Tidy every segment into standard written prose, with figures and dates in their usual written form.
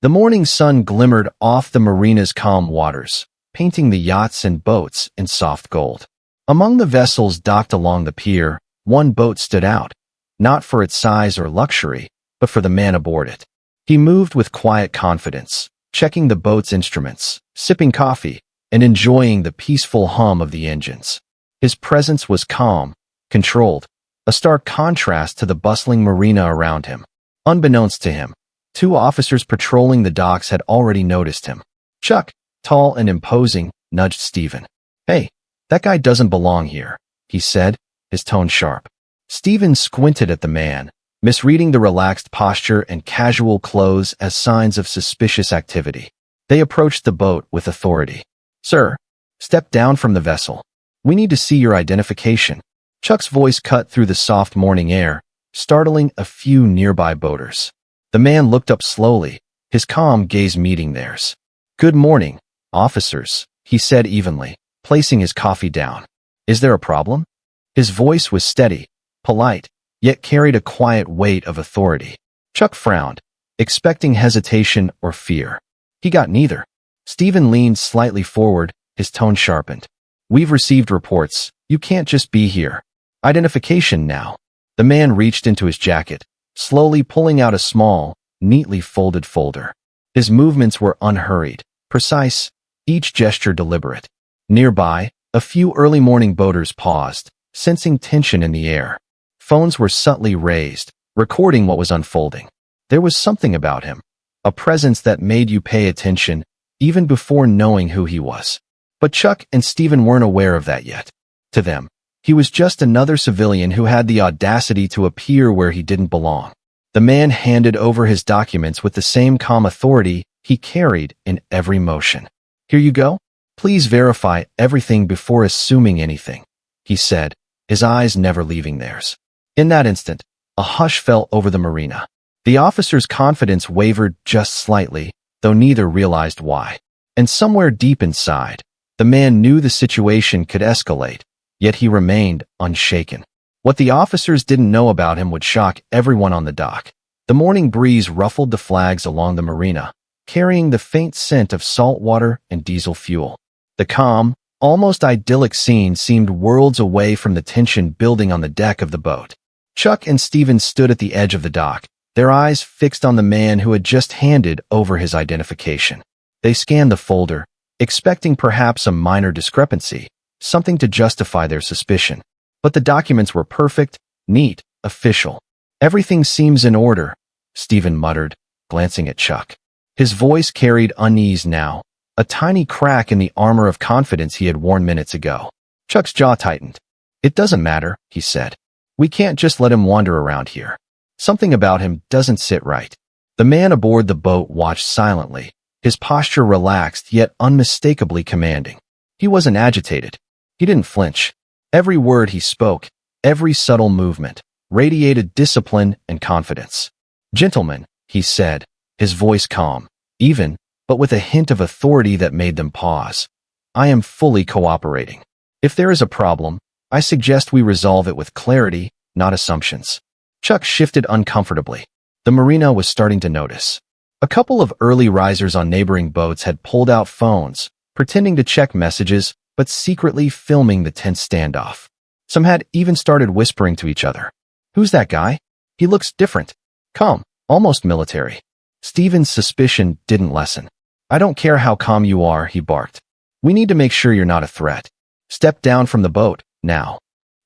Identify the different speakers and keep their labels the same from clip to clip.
Speaker 1: The morning sun glimmered off the marina's calm waters, painting the yachts and boats in soft gold. Among the vessels docked along the pier, one boat stood out, not for its size or luxury, but for the man aboard it. He moved with quiet confidence, checking the boat's instruments, sipping coffee, and enjoying the peaceful hum of the engines. His presence was calm, controlled, a stark contrast to the bustling marina around him. Unbeknownst to him, two officers patrolling the docks had already noticed him. Chuck, tall and imposing, nudged Stephen. "Hey, that guy doesn't belong here," he said, his tone sharp. Stephen squinted at the man, misreading the relaxed posture and casual clothes as signs of suspicious activity. They approached the boat with authority. "Sir, step down from the vessel. We need to see your identification." Chuck's voice cut through the soft morning air, startling a few nearby boaters. The man looked up slowly, his calm gaze meeting theirs. "Good morning, officers," he said evenly, placing his coffee down. "Is there a problem?" His voice was steady, polite, yet carried a quiet weight of authority. Chuck frowned, expecting hesitation or fear. He got neither. Stephen leaned slightly forward, his tone sharpened. "We've received reports. You can't just be here. Identification now." The man reached into his jacket, slowly pulling out a small, neatly folded folder. His movements were unhurried, precise, each gesture deliberate. Nearby, a few early morning boaters paused, sensing tension in the air. Phones were subtly raised, recording what was unfolding. There was something about him, a presence that made you pay attention, even before knowing who he was. But Chuck and Stephen weren't aware of that yet. To them, he was just another civilian who had the audacity to appear where he didn't belong. The man handed over his documents with the same calm authority he carried in every motion. "Here you go. Please verify everything before assuming anything," he said, his eyes never leaving theirs. In that instant, a hush fell over the marina. The officer's confidence wavered just slightly, though neither realized why. And somewhere deep inside, the man knew the situation could escalate, yet he remained unshaken. What the officers didn't know about him would shock everyone on the dock. The morning breeze ruffled the flags along the marina, carrying the faint scent of salt water and diesel fuel. The calm, almost idyllic scene seemed worlds away from the tension building on the deck of the boat. Chuck and Stephen stood at the edge of the dock, their eyes fixed on the man who had just handed over his identification. They scanned the folder, expecting perhaps a minor discrepancy, something to justify their suspicion. But the documents were perfect, neat, official. "Everything seems in order," Stephen muttered, glancing at Chuck. His voice carried unease now, a tiny crack in the armor of confidence he had worn minutes ago. Chuck's jaw tightened. "It doesn't matter," he said. "We can't just let him wander around here. Something about him doesn't sit right." The man aboard the boat watched silently, his posture relaxed yet unmistakably commanding. He wasn't agitated. He didn't flinch. Every word he spoke, every subtle movement, radiated discipline and confidence. "Gentlemen," he said, his voice calm, even, but with a hint of authority that made them pause. "I am fully cooperating. If there is a problem, I suggest we resolve it with clarity, not assumptions." Chuck shifted uncomfortably. The marina was starting to notice. A couple of early risers on neighboring boats had pulled out phones, pretending to check messages, but secretly filming the tense standoff. Some had even started whispering to each other. "Who's that guy? He looks different. Calm, almost military." Stephen's suspicion didn't lessen. "I don't care how calm you are," he barked. "We need to make sure you're not a threat. Step down from the boat, now."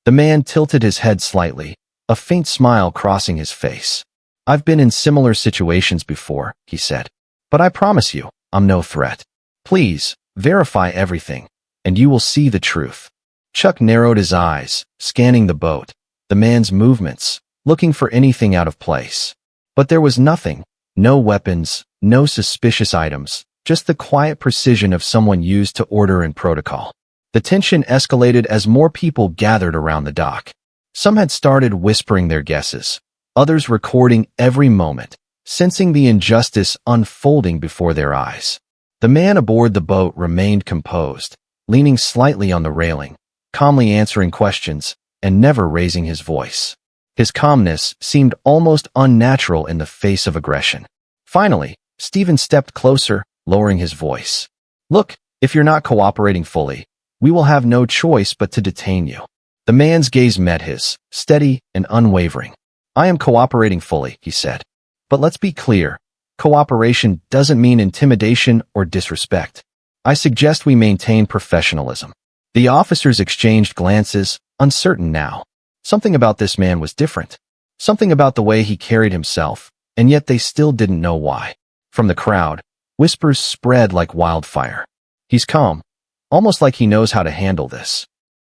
Speaker 1: The man tilted his head slightly, a faint smile crossing his face. "I've been in similar situations before," he said. "But I promise you, I'm no threat. Please, verify everything, and you will see the truth." Chuck narrowed his eyes, scanning the boat, the man's movements, looking for anything out of place. But there was nothing, no weapons, no suspicious items, just the quiet precision of someone used to order and protocol. The tension escalated as more people gathered around the dock. Some had started whispering their guesses, others recording every moment, sensing the injustice unfolding before their eyes. The man aboard the boat remained composed, leaning slightly on the railing, calmly answering questions, and never raising his voice. His calmness seemed almost unnatural in the face of aggression. Finally, Stephen stepped closer, lowering his voice. Look, if you're not cooperating fully, we will have no choice but to detain you. The man's gaze met his, steady and unwavering. I am cooperating fully, he said. But let's be clear. Cooperation doesn't mean intimidation or disrespect. I suggest we maintain professionalism. The officers exchanged glances, uncertain now. Something about this man was different. Something about the way he carried himself, and yet they still didn't know why. From the crowd, whispers spread like wildfire. He's calm, almost like he knows how to handle this.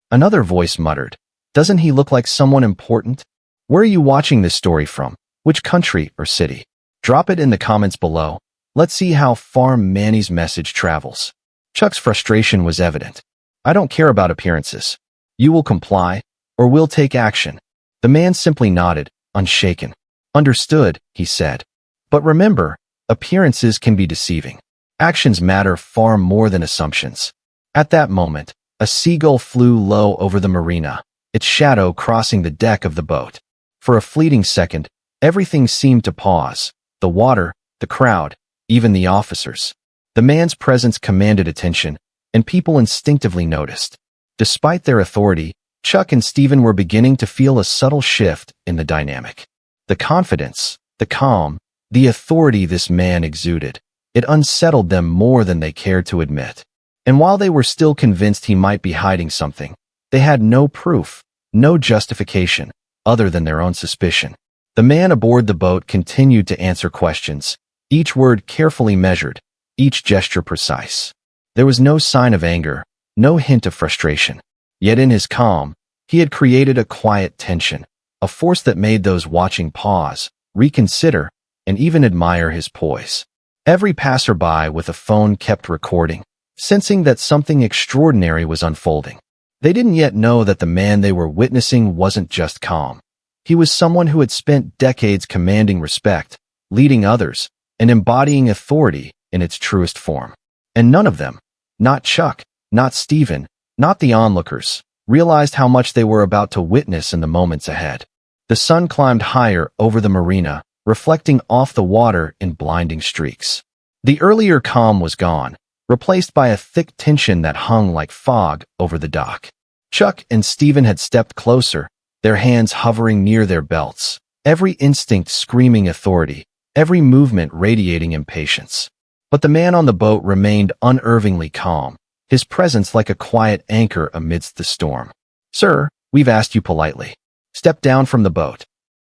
Speaker 1: Another voice muttered, doesn't he look like someone important? Where are you watching this story from? Which country or city? Drop it in the comments below. Let's see how far Manny's message travels. Chuck's frustration was evident. I don't care about appearances. You will comply, or we'll take action. The man simply nodded, unshaken. Understood, he said. But remember, appearances can be deceiving. Actions matter far more than assumptions. At that moment, a seagull flew low over the marina, its shadow crossing the deck of the boat. For a fleeting second, everything seemed to pause. The water, the crowd, even the officers. The man's presence commanded attention, and people instinctively noticed. Despite their authority, Chuck and Stephen were beginning to feel a subtle shift in the dynamic. The confidence, the calm, the authority this man exuded, it unsettled them more than they cared to admit. And while they were still convinced he might be hiding something, they had no proof, no justification, other than their own suspicion. The man aboard the boat continued to answer questions, each word carefully measured, each gesture precise. There was no sign of anger, no hint of frustration. Yet in his calm, he had created a quiet tension, a force that made those watching pause, reconsider, and even admire his poise. Every passerby with a phone kept recording, sensing that something extraordinary was unfolding. They didn't yet know that the man they were witnessing wasn't just calm. He was someone who had spent decades commanding respect, leading others, and embodying authority in its truest form. And none of them, not Chuck, not Stephen, not the onlookers, realized how much they were about to witness in the moments ahead. The sun climbed higher over the marina, reflecting off the water in blinding streaks. The earlier calm was gone, replaced by a thick tension that hung like fog over the dock. Chuck and Stephen had stepped closer, their hands hovering near their belts, every instinct screaming authority, every movement radiating impatience. But the man on the boat remained unervingly calm, his presence like a quiet anchor amidst the storm. Sir, we've asked you politely. Step down from the boat.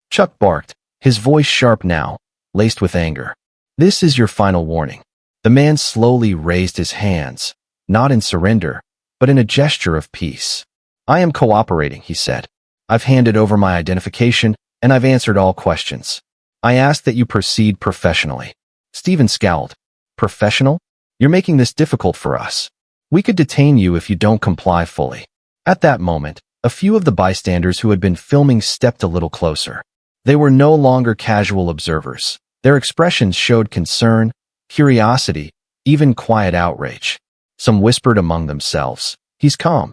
Speaker 1: Chuck barked, his voice sharp now, laced with anger. This is your final warning. The man slowly raised his hands, not in surrender, but in a gesture of peace. I am cooperating, he said. I've handed over my identification, and I've answered all questions. I ask that you proceed professionally. Stephen scowled. Professional? You're making this difficult for us. We could detain you if you don't comply fully. At that moment, a few of the bystanders who had been filming stepped a little closer. They were no longer casual observers. Their expressions showed concern, curiosity, even quiet outrage. Some whispered among themselves, he's calm.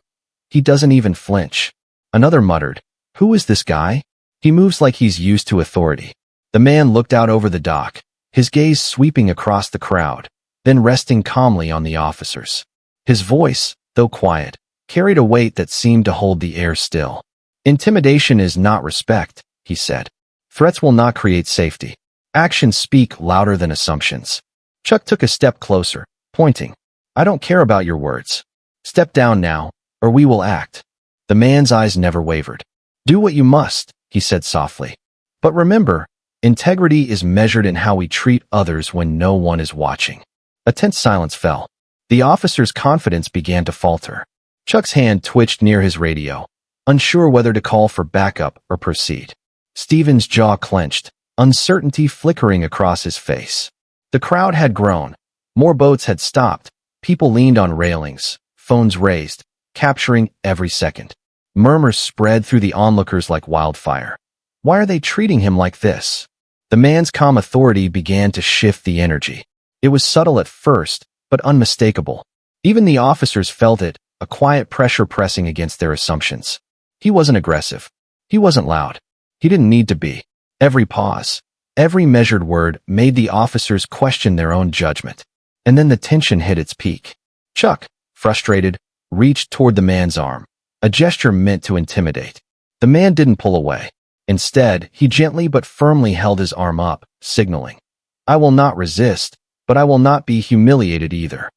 Speaker 1: He doesn't even flinch. Another muttered, who is this guy? He moves like he's used to authority. The man looked out over the dock, his gaze sweeping across the crowd, then resting calmly on the officers. His voice, though quiet, carried a weight that seemed to hold the air still. Intimidation is not respect, he said. Threats will not create safety. Actions speak louder than assumptions. Chuck took a step closer, pointing. I don't care about your words. Step down now, or we will act. The man's eyes never wavered. Do what you must, he said softly. But remember, integrity is measured in how we treat others when no one is watching. A tense silence fell. The officer's confidence began to falter. Chuck's hand twitched near his radio, unsure whether to call for backup or proceed. Stephen's jaw clenched, uncertainty flickering across his face. The crowd had grown. More boats had stopped. People leaned on railings, phones raised, capturing every second. Murmurs spread through the onlookers like wildfire. Why are they treating him like this? The man's calm authority began to shift the energy. It was subtle at first, but unmistakable. Even the officers felt it, a quiet pressure pressing against their assumptions. He wasn't aggressive. He wasn't loud. He didn't need to be. Every pause, Every measured word made the officers question their own judgment. And then the tension hit its peak. Chuck, frustrated, reached toward the man's arm, a gesture meant to intimidate. The man didn't pull away. Instead, he gently but firmly held his arm up, signaling, "I will not resist, but I will not be humiliated either."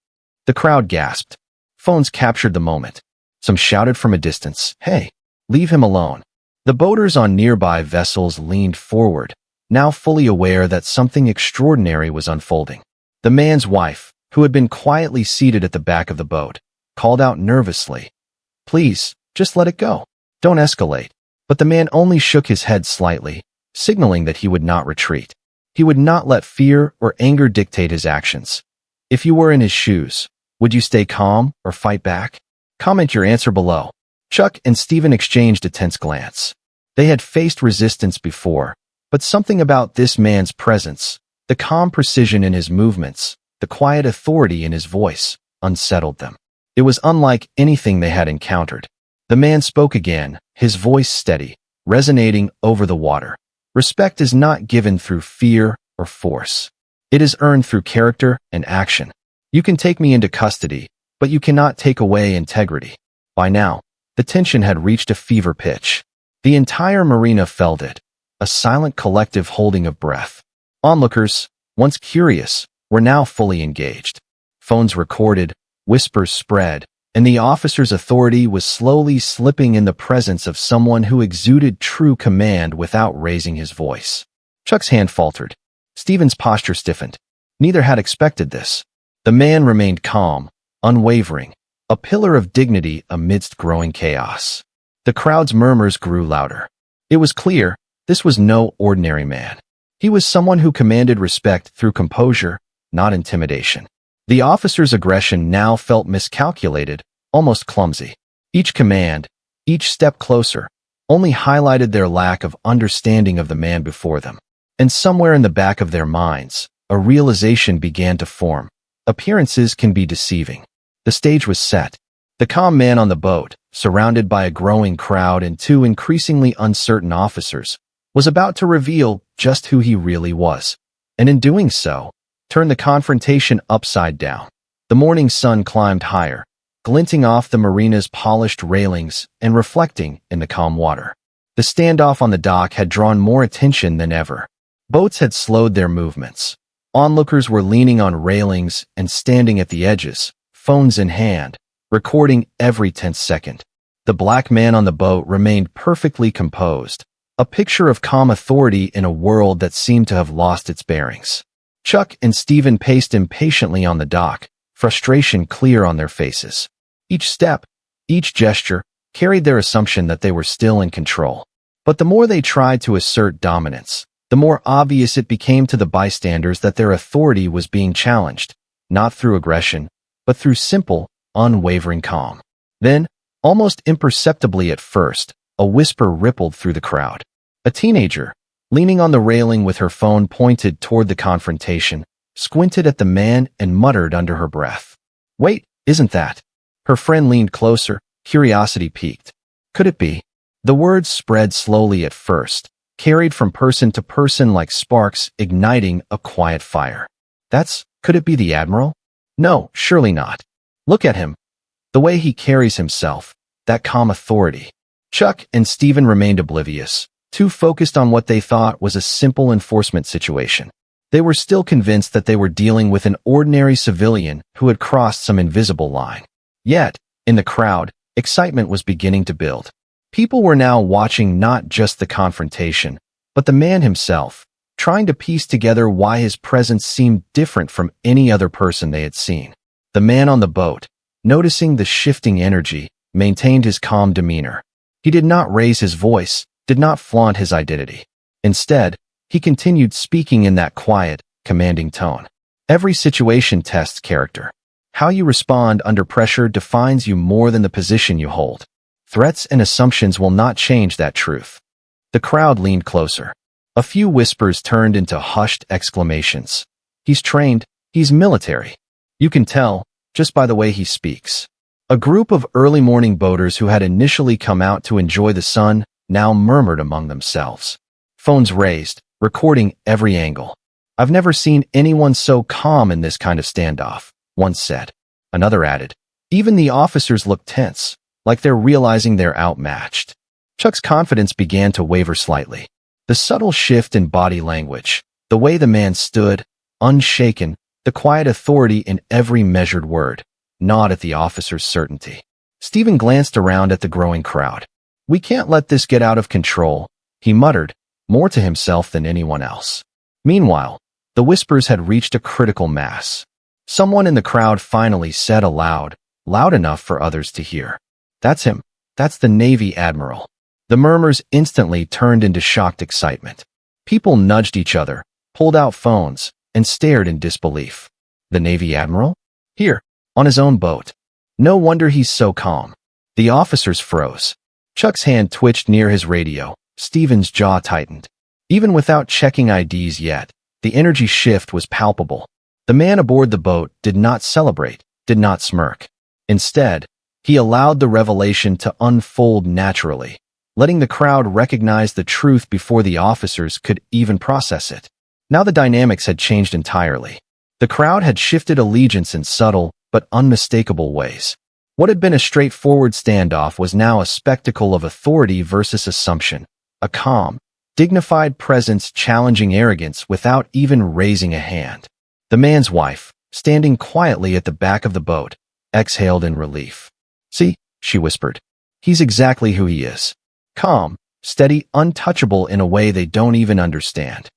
Speaker 1: The crowd gasped. Phones captured the moment. Some shouted from a distance, "Hey, leave him alone." The boaters on nearby vessels leaned forward, now fully aware that something extraordinary was unfolding. The man's wife, who had been quietly seated at the back of the boat, called out nervously, "Please, just let it go. Don't escalate." But the man only shook his head slightly, signaling that he would not retreat. He would not let fear or anger dictate his actions. If you were in his shoes, would you stay calm or fight back? Comment your answer below. Chuck and Stephen exchanged a tense glance. They had faced resistance before, but something about this man's presence, the calm precision in his movements, the quiet authority in his voice, unsettled them. It was unlike anything they had encountered. The man spoke again, his voice steady, resonating over the water. Respect is not given through fear or force. It is earned through character and action. You can take me into custody, but you cannot take away integrity. By now, the tension had reached a fever pitch. The entire marina felt it, a silent collective holding of breath. Onlookers, once curious, were now fully engaged. Phones recorded, whispers spread, and the officer's authority was slowly slipping in the presence of someone who exuded true command without raising his voice. Chuck's hand faltered. Stephen's posture stiffened. Neither had expected this. The man remained calm, unwavering, a pillar of dignity amidst growing chaos. The crowd's murmurs grew louder. It was clear, this was no ordinary man. He was someone who commanded respect through composure, not intimidation. The officer's aggression now felt miscalculated, almost clumsy. Each command, each step closer, only highlighted their lack of understanding of the man before them. And somewhere in the back of their minds, a realization began to form. Appearances can be deceiving. The stage was set. The calm man on the boat, surrounded by a growing crowd and two increasingly uncertain officers, was about to reveal just who he really was. And in doing so, turn the confrontation upside down. The morning sun climbed higher, glinting off the marina's polished railings and reflecting in the calm water. The standoff on the dock had drawn more attention than ever. Boats had slowed their movements. Onlookers were leaning on railings and standing at the edges, phones in hand, recording every tense second. The black man on the boat remained perfectly composed, a picture of calm authority in a world that seemed to have lost its bearings. Chuck and Stephen paced impatiently on the dock, frustration clear on their faces. Each step, each gesture, carried their assumption that they were still in control. But the more they tried to assert dominance, the more obvious it became to the bystanders that their authority was being challenged, not through aggression, but through simple, unwavering calm. Then, almost imperceptibly at first, a whisper rippled through the crowd. A teenager, leaning on the railing with her phone pointed toward the confrontation, squinted at the man and muttered under her breath, "Wait, isn't that?" Her friend leaned closer, curiosity piqued. Could it be? The words spread slowly at first, carried from person to person like sparks igniting a quiet fire. Could it be the Admiral? No, surely not. Look at him. The way he carries himself, that calm authority. Chuck and Stephen remained oblivious, too focused on what they thought was a simple enforcement situation. They were still convinced that they were dealing with an ordinary civilian who had crossed some invisible line. Yet, in the crowd, excitement was beginning to build. People were now watching not just the confrontation, but the man himself, trying to piece together why his presence seemed different from any other person they had seen. The man on the boat, noticing the shifting energy, maintained his calm demeanor. He did not raise his voice, did not flaunt his identity. Instead, he continued speaking in that quiet, commanding tone. Every situation tests character. How you respond under pressure defines you more than the position you hold. Threats and assumptions will not change that truth. The crowd leaned closer. A few whispers turned into hushed exclamations. He's trained, he's military. You can tell, just by the way he speaks. A group of early morning boaters who had initially come out to enjoy the sun now murmured among themselves. Phones raised, recording every angle. "I've never seen anyone so calm in this kind of standoff," one said. Another added, "Even the officers look tense, like they're realizing they're outmatched." Chuck's confidence began to waver slightly. The subtle shift in body language, the way the man stood, unshaken, the quiet authority in every measured word, gnawed at the officer's certainty. Stephen glanced around at the growing crowd. "We can't let this get out of control," he muttered, more to himself than anyone else. Meanwhile, the whispers had reached a critical mass. Someone in the crowd finally said aloud, loud enough for others to hear, "That's him. That's the Navy Admiral." The murmurs instantly turned into shocked excitement. People nudged each other, pulled out phones, and stared in disbelief. The Navy Admiral? Here, on his own boat. No wonder he's so calm. The officers froze. Chuck's hand twitched near his radio. Stephen's jaw tightened. Even without checking IDs yet, the energy shift was palpable. The man aboard the boat did not celebrate, did not smirk. Instead, he allowed the revelation to unfold naturally, letting the crowd recognize the truth before the officers could even process it. Now the dynamics had changed entirely. The crowd had shifted allegiance in subtle but unmistakable ways. What had been a straightforward standoff was now a spectacle of authority versus assumption, a calm, dignified presence challenging arrogance without even raising a hand. The man's wife, standing quietly at the back of the boat, exhaled in relief. "See," she whispered, "he's exactly who he is. Calm, steady, untouchable in a way they don't even understand."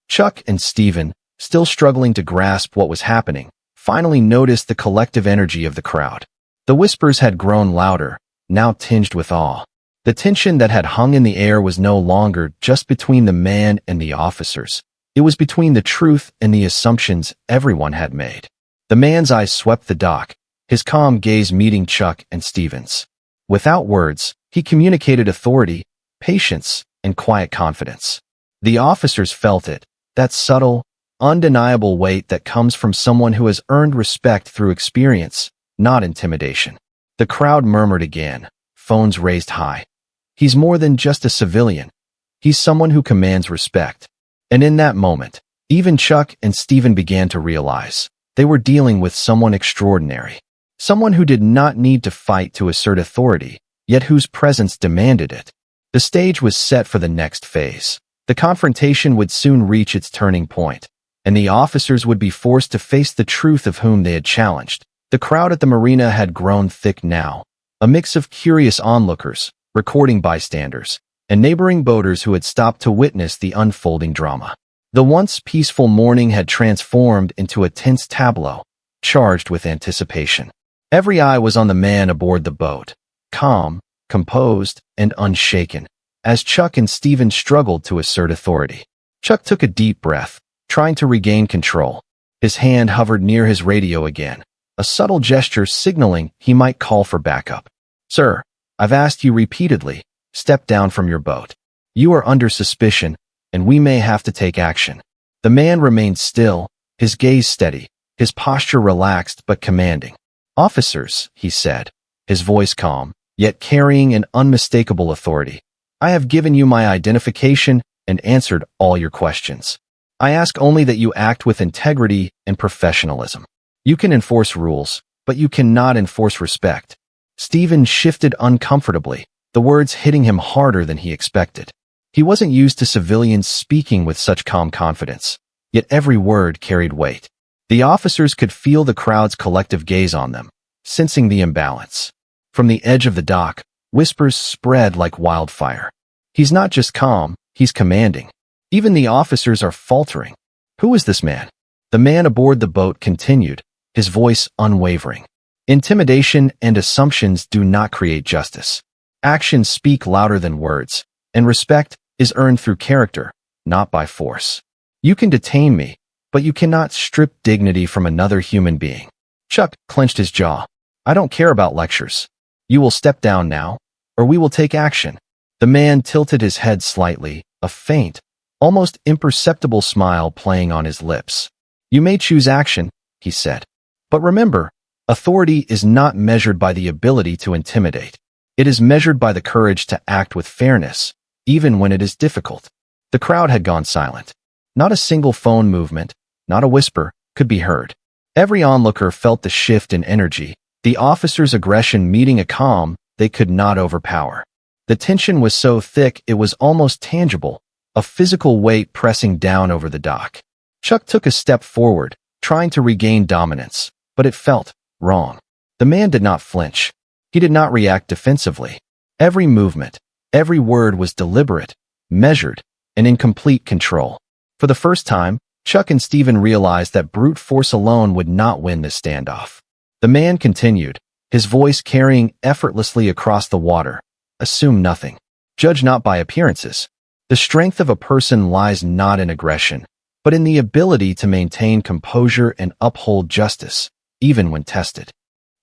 Speaker 1: Chuck and Stephen, still struggling to grasp what was happening, finally noticed the collective energy of the crowd. The whispers had grown louder, now tinged with awe. The tension that had hung in the air was no longer just between the man and the officers. It was between the truth and the assumptions everyone had made. The man's eyes swept the dock, his calm gaze meeting Chuck and Stephen's. Without words, he communicated authority, patience, and quiet confidence. The officers felt it, that subtle, undeniable weight that comes from someone who has earned respect through experience, not intimidation. The crowd murmured again, phones raised high. "He's more than just a civilian. He's someone who commands respect." And in that moment, even Chuck and Stephen began to realize they were dealing with someone extraordinary. Someone who did not need to fight to assert authority, yet whose presence demanded it. The stage was set for the next phase. The confrontation would soon reach its turning point, and the officers would be forced to face the truth of whom they had challenged. The crowd at the marina had grown thick now, a mix of curious onlookers, recording bystanders, and neighboring boaters who had stopped to witness the unfolding drama. The once peaceful morning had transformed into a tense tableau, charged with anticipation. Every eye was on the man aboard the boat, calm, composed, and unshaken, as Chuck and Stephen struggled to assert authority. Chuck took a deep breath, trying to regain control. His hand hovered near his radio again, a subtle gesture signaling he might call for backup. "Sir, I've asked you repeatedly, step down from your boat. You are under suspicion, and we may have to take action." The man remained still, his gaze steady, his posture relaxed but commanding. "Officers," he said, his voice calm, yet carrying an unmistakable authority, "I have given you my identification and answered all your questions. I ask only that you act with integrity and professionalism. You can enforce rules, but you cannot enforce respect." Stephen shifted uncomfortably, the words hitting him harder than he expected. He wasn't used to civilians speaking with such calm confidence, yet every word carried weight. The officers could feel the crowd's collective gaze on them, sensing the imbalance. From the edge of the dock, whispers spread like wildfire. "He's not just calm, he's commanding. Even the officers are faltering. Who is this man?" The man aboard the boat continued, his voice unwavering. "Intimidation and assumptions do not create justice. Actions speak louder than words, and respect is earned through character, not by force. You can detain me, but you cannot strip dignity from another human being." Chuck clenched his jaw. "I don't care about lectures. You will step down now, or we will take action." The man tilted his head slightly, a faint, almost imperceptible smile playing on his lips. "You may choose action," he said. "But remember, authority is not measured by the ability to intimidate. It is measured by the courage to act with fairness, even when it is difficult." The crowd had gone silent. Not a single phone movement, not a whisper, could be heard. Every onlooker felt the shift in energy, the officer's aggression meeting a calm they could not overpower. The tension was so thick it was almost tangible, a physical weight pressing down over the dock. Chuck took a step forward, trying to regain dominance, but it felt wrong. The man did not flinch. He did not react defensively. Every movement, every word was deliberate, measured, and in complete control. For the first time, Chuck and Stephen realized that brute force alone would not win this standoff. The man continued, his voice carrying effortlessly across the water. Assume nothing. Judge not by appearances. The strength of a person lies not in aggression, but in the ability to maintain composure and uphold justice, even when tested.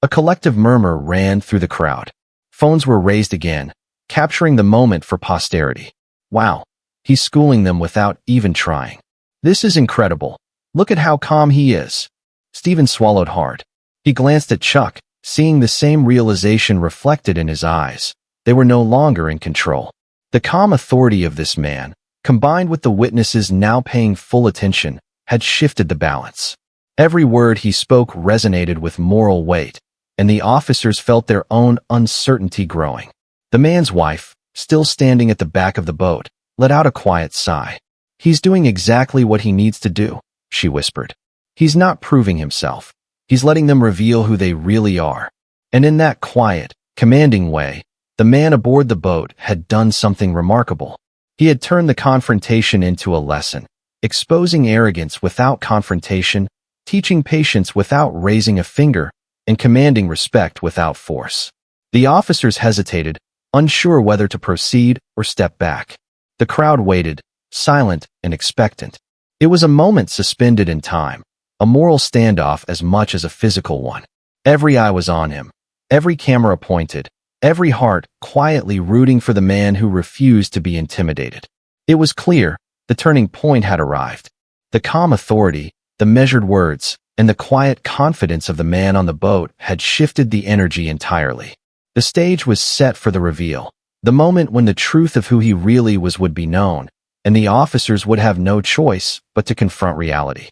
Speaker 1: A collective murmur ran through the crowd. Phones were raised again, capturing the moment for posterity. Wow, he's schooling them without even trying. This is incredible. Look at how calm he is. Stephen swallowed hard. He glanced at Chuck, seeing the same realization reflected in his eyes. They were no longer in control. The calm authority of this man, combined with the witnesses now paying full attention, had shifted the balance. Every word he spoke resonated with moral weight, and the officers felt their own uncertainty growing. The man's wife, still standing at the back of the boat, let out a quiet sigh. He's doing exactly what he needs to do, she whispered. He's not proving himself. He's letting them reveal who they really are. And in that quiet, commanding way, the man aboard the boat had done something remarkable. He had turned the confrontation into a lesson, exposing arrogance without confrontation, teaching patience without raising a finger, and commanding respect without force. The officers hesitated, unsure whether to proceed or step back. The crowd waited, silent and expectant. It was a moment suspended in time, a moral standoff as much as a physical one. Every eye was on him, every camera pointed, every heart quietly rooting for the man who refused to be intimidated. It was clear, the turning point had arrived. The calm authority, the measured words, and the quiet confidence of the man on the boat had shifted the energy entirely. The stage was set for the reveal, the moment when the truth of who he really was would be known, and the officers would have no choice but to confront reality.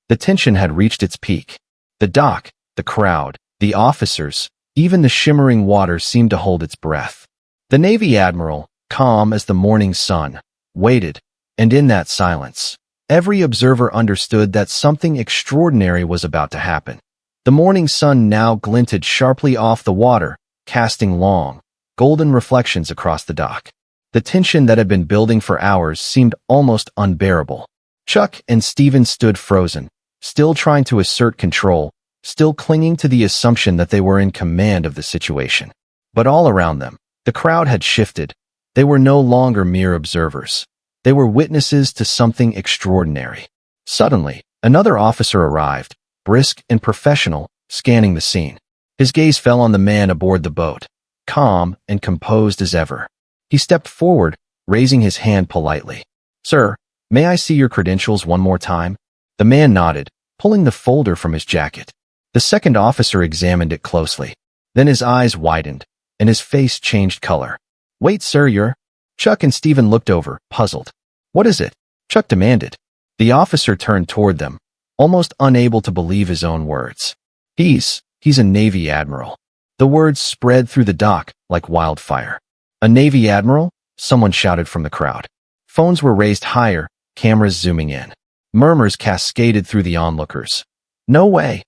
Speaker 1: The tension had reached its peak. The dock, the crowd, the officers, even the shimmering water seemed to hold its breath. The Navy Admiral, calm as the morning sun, waited, and in that silence, every observer understood that something extraordinary was about to happen. The morning sun now glinted sharply off the water, casting long, golden reflections across the dock. The tension that had been building for hours seemed almost unbearable. Chuck and Stephen stood frozen, still trying to assert control, still clinging to the assumption that they were in command of the situation. But all around them, the crowd had shifted. They were no longer mere observers. They were witnesses to something extraordinary. Suddenly, another officer arrived, brisk and professional, scanning the scene. His gaze fell on the man aboard the boat, calm and composed as ever. He stepped forward, raising his hand politely. "Sir, may I see your credentials one more time?" The man nodded, pulling the folder from his jacket. The second officer examined it closely. Then his eyes widened, and his face changed color. "Wait, sir, you're—" Chuck and Stephen looked over, puzzled. "What is it?" Chuck demanded. The officer turned toward them, almost unable to believe his own words. He's a Navy Admiral." The words spread through the dock like wildfire. "A Navy Admiral?" someone shouted from the crowd. Phones were raised higher, cameras zooming in. Murmurs cascaded through the onlookers. "No way.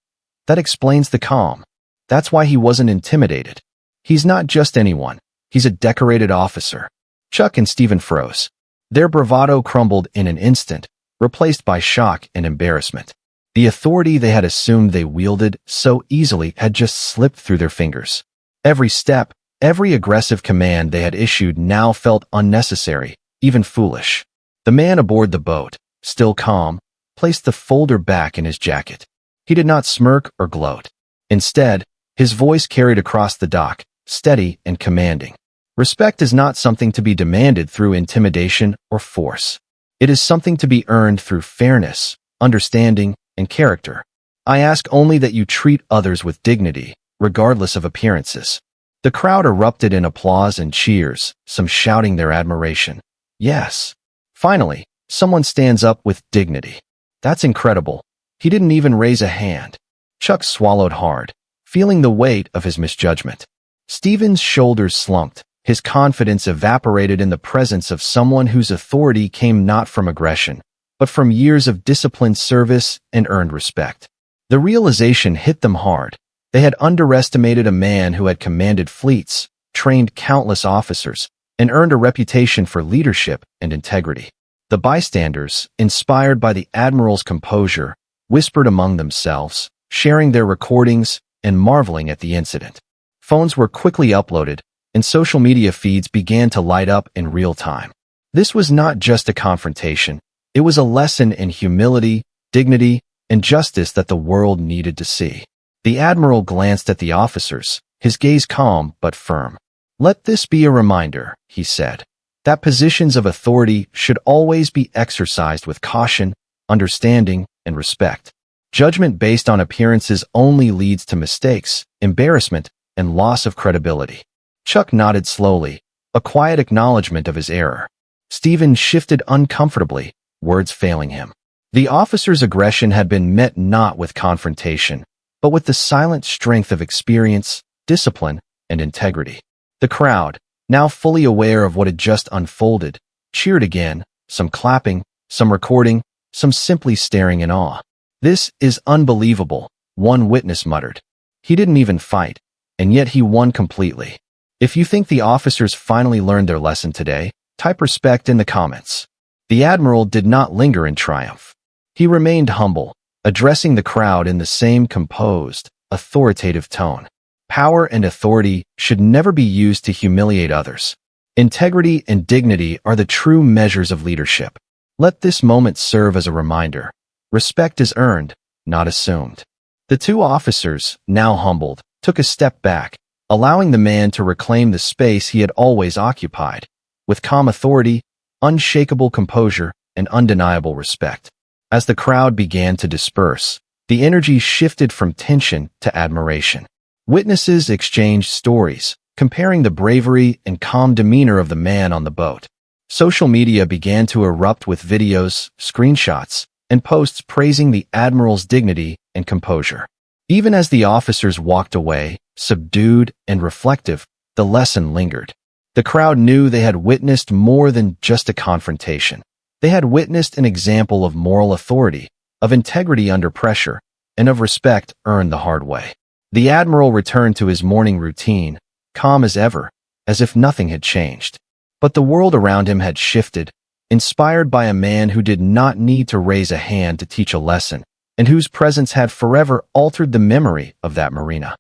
Speaker 1: That explains the calm. That's why he wasn't intimidated. He's not just anyone. He's a decorated officer." Chuck and Stephen froze. Their bravado crumbled in an instant, replaced by shock and embarrassment. The authority they had assumed they wielded so easily had just slipped through their fingers. Every step, every aggressive command they had issued now felt unnecessary, even foolish. The man aboard the boat, still calm, placed the folder back in his jacket. He did not smirk or gloat. Instead, his voice carried across the dock, steady and commanding. Respect is not something to be demanded through intimidation or force. It is something to be earned through fairness, understanding, and character. I ask only that you treat others with dignity, regardless of appearances. The crowd erupted in applause and cheers, some shouting their admiration. Yes. Finally, Someone stands up with dignity. That's incredible. He didn't even raise a hand. Chuck swallowed hard, feeling the weight of his misjudgment. Stephen's shoulders slumped. His confidence evaporated in the presence of someone whose authority came not from aggression, but from years of disciplined service and earned respect. The realization hit them hard. They had underestimated a man who had commanded fleets, trained countless officers, and earned a reputation for leadership and integrity. The bystanders, inspired by the admiral's composure, whispered among themselves, sharing their recordings and marveling at the incident. Phones were quickly uploaded, and social media feeds began to light up in real time. This was not just a confrontation. It was a lesson in humility, dignity, and justice that the world needed to see. The admiral glanced at the officers, his gaze calm but firm. "Let this be a reminder," he said, "that positions of authority should always be exercised with caution, understanding, and respect. Judgment based on appearances only leads to mistakes, embarrassment, and loss of credibility." Chuck nodded slowly, a quiet acknowledgement of his error. Stephen shifted uncomfortably, words failing him. The officer's aggression had been met not with confrontation, but with the silent strength of experience, discipline, and integrity. The crowd, now fully aware of what had just unfolded, cheered again, some clapping, some recording, some simply staring in awe. "This is unbelievable," one witness muttered. "He didn't even fight, and yet he won completely." If you think the officers finally learned their lesson today, type respect in the comments. The admiral did not linger in triumph. He remained humble, addressing the crowd in the same composed, authoritative tone. Power and authority should never be used to humiliate others. Integrity and dignity are the true measures of leadership. Let this moment serve as a reminder. Respect is earned, not assumed. The two officers, now humbled, took a step back, allowing the man to reclaim the space he had always occupied, with calm authority, unshakable composure, and undeniable respect. As the crowd began to disperse, the energy shifted from tension to admiration. Witnesses exchanged stories, comparing the bravery and calm demeanor of the man on the boat. Social media began to erupt with videos, screenshots, and posts praising the admiral's dignity and composure. Even as the officers walked away, subdued and reflective, the lesson lingered. The crowd knew they had witnessed more than just a confrontation. They had witnessed an example of moral authority, of integrity under pressure, and of respect earned the hard way. The admiral returned to his morning routine, calm as ever, as if nothing had changed. But the world around him had shifted, inspired by a man who did not need to raise a hand to teach a lesson, and whose presence had forever altered the memory of that marina.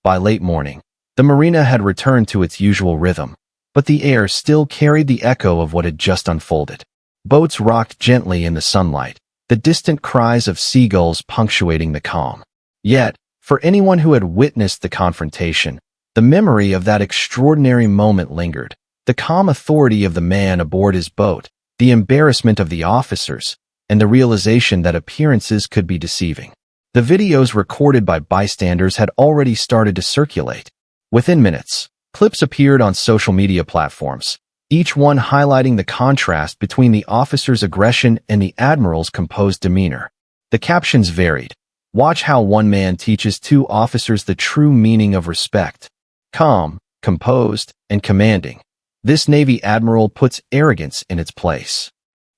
Speaker 1: By late morning, the marina had returned to its usual rhythm, but the air still carried the echo of what had just unfolded. Boats rocked gently in the sunlight, the distant cries of seagulls punctuating the calm. Yet, for anyone who had witnessed the confrontation, the memory of that extraordinary moment lingered. The calm authority of the man aboard his boat, the embarrassment of the officers, and the realization that appearances could be deceiving. The videos recorded by bystanders had already started to circulate. Within minutes, clips appeared on social media platforms, each one highlighting the contrast between the officer's aggression and the admiral's composed demeanor. The captions varied. "Watch how one man teaches two officers the true meaning of respect. Calm, composed, and commanding. This Navy Admiral puts arrogance in its place."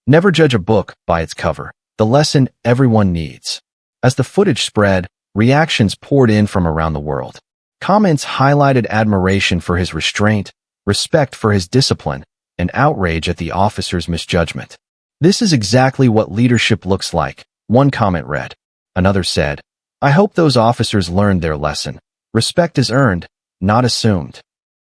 Speaker 1: Never judge a book by its cover. The lesson everyone needs. As the footage spread, reactions poured in from around the world. Comments highlighted admiration for his restraint, respect for his discipline, and outrage at the officer's misjudgment. "This is exactly what leadership looks like," one comment read. Another said, "I hope those officers learned their lesson. Respect is earned, not assumed."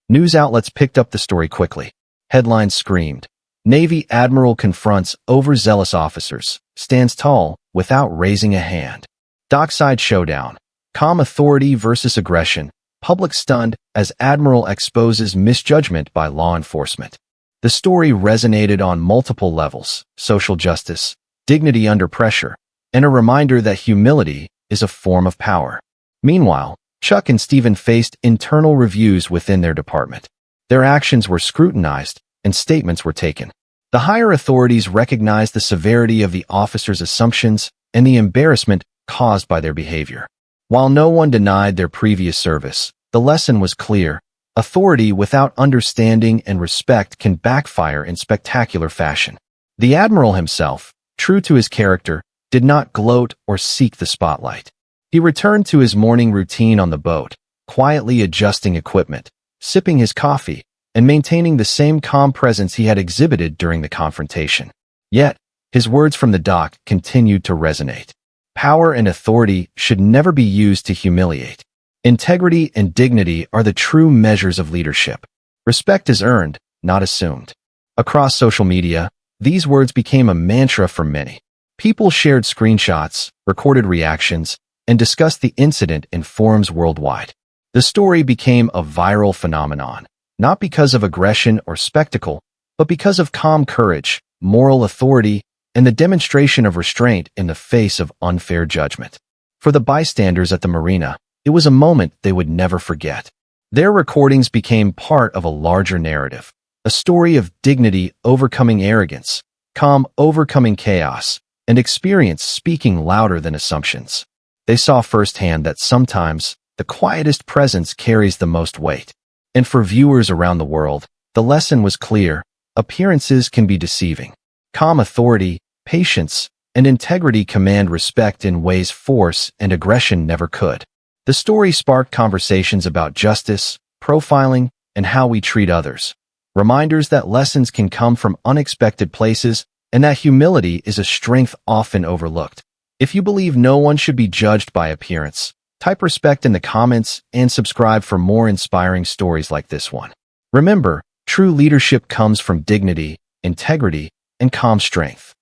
Speaker 1: News outlets picked up the story quickly. Headlines screamed, "Navy Admiral confronts overzealous officers, stands tall without raising a hand." Dockside showdown, calm authority versus aggression, public stunned as Admiral exposes misjudgment by law enforcement. The story resonated on multiple levels: social justice, dignity under pressure, and a reminder that humility is a form of power. Meanwhile, Chuck and Stephen faced internal reviews within their department. Their actions were scrutinized, and statements were taken. The higher authorities recognized the severity of the officers' assumptions and the embarrassment caused by their behavior. While no one denied their previous service, the lesson was clear. Authority without understanding and respect can backfire in spectacular fashion. The Admiral himself, true to his character, did not gloat or seek the spotlight. He returned to his morning routine on the boat, quietly adjusting equipment, sipping his coffee, and maintaining the same calm presence he had exhibited during the confrontation. Yet, his words from the dock continued to resonate. Power and authority should never be used to humiliate. Integrity and dignity are the true measures of leadership. Respect is earned, not assumed. Across social media, these words became a mantra for many. People shared screenshots, recorded reactions, and discussed the incident in forums worldwide. The story became a viral phenomenon, not because of aggression or spectacle, but because of calm courage, moral authority, and the demonstration of restraint in the face of unfair judgment. For the bystanders at the marina, it was a moment they would never forget. Their recordings became part of a larger narrative, a story of dignity overcoming arrogance, calm overcoming chaos, and experience speaking louder than assumptions. They saw firsthand that sometimes the quietest presence carries the most weight. And for viewers around the world, the lesson was clear: appearances can be deceiving. Calm authority, patience, and integrity command respect in ways force and aggression never could. The story sparked conversations about justice, profiling, and how we treat others. Reminders that lessons can come from unexpected places and that humility is a strength often overlooked. If you believe no one should be judged by appearance, type respect in the comments and subscribe for more inspiring stories like this one. Remember, true leadership comes from dignity, integrity, and calm strength.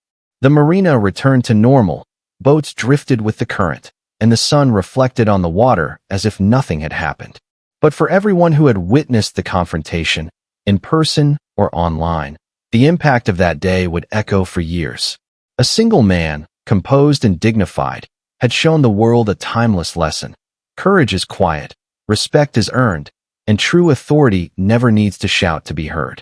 Speaker 1: The marina returned to normal, boats drifted with the current, and the sun reflected on the water as if nothing had happened. But for everyone who had witnessed the confrontation, in person or online, the impact of that day would echo for years. A single man, composed and dignified, had shown the world a timeless lesson. Courage is quiet, respect is earned, and true authority never needs to shout to be heard.